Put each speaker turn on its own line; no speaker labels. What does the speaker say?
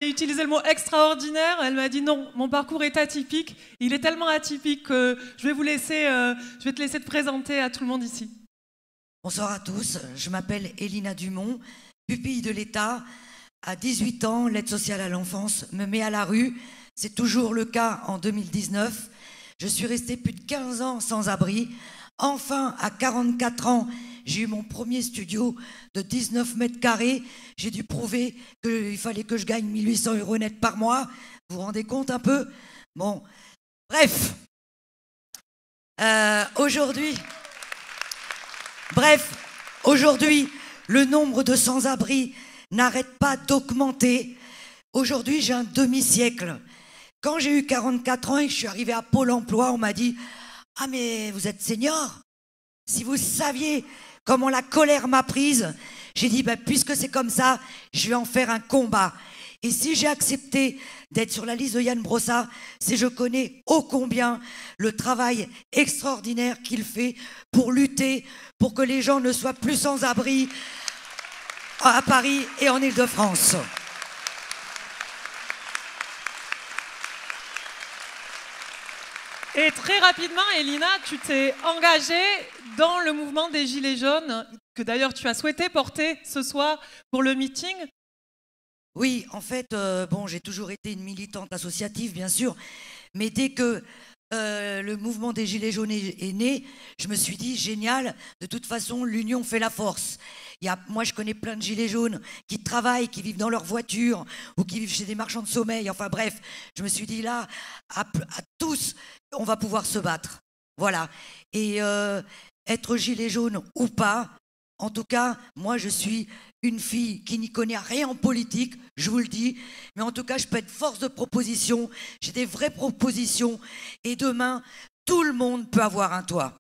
J'ai utilisé le mot extraordinaire. Elle m'a dit non, mon parcours est atypique. Il est tellement atypique que je vais te laisser te présenter à tout le monde ici.
Bonsoir à tous, je m'appelle Elina Dumont, pupille de l'État. À 18 ans, l'aide sociale à l'enfance me met à la rue. C'est toujours le cas en 2019. Je suis restée plus de 15 ans sans abri. Enfin, à 44 ans, j'ai eu mon premier studio de 19 mètres carrés. J'ai dû prouver qu'il fallait que je gagne 1800 € net par mois. Vous vous rendez compte un peu? Bon, bref. Aujourd'hui, le nombre de sans-abri n'arrête pas d'augmenter. Aujourd'hui, j'ai un demi-siècle. Quand j'ai eu 44 ans et que je suis arrivée à Pôle emploi, on m'a dit « Ah mais vous êtes senior ?» Si vous saviez comment la colère m'a prise, j'ai dit bah, « Puisque c'est comme ça, je vais en faire un combat. » Et si j'ai accepté d'être sur la liste de Yann Brossard, c'est que je connais ô combien le travail extraordinaire qu'il fait pour lutter, pour que les gens ne soient plus sans abri à Paris et en Île-de-France.
Et très rapidement, Elina, tu t'es engagée dans le mouvement des Gilets jaunes, que d'ailleurs tu as souhaité porter ce soir pour le meeting.
Oui, en fait, bon, j'ai toujours été une militante associative, bien sûr, mais dès que le mouvement des Gilets jaunes est né, je me suis dit, génial, de toute façon, l'union fait la force. Moi, je connais plein de Gilets jaunes qui travaillent, qui vivent dans leur voiture ou qui vivent chez des marchands de sommeil. Enfin bref, je me suis dit là, à tous, on va pouvoir se battre. Voilà. Et être Gilet jaune ou pas, en tout cas, moi, je suis une fille qui n'y connaît rien en politique, je vous le dis, mais en tout cas, je peux être force de proposition, j'ai des vraies propositions, et demain, tout le monde peut avoir un toit.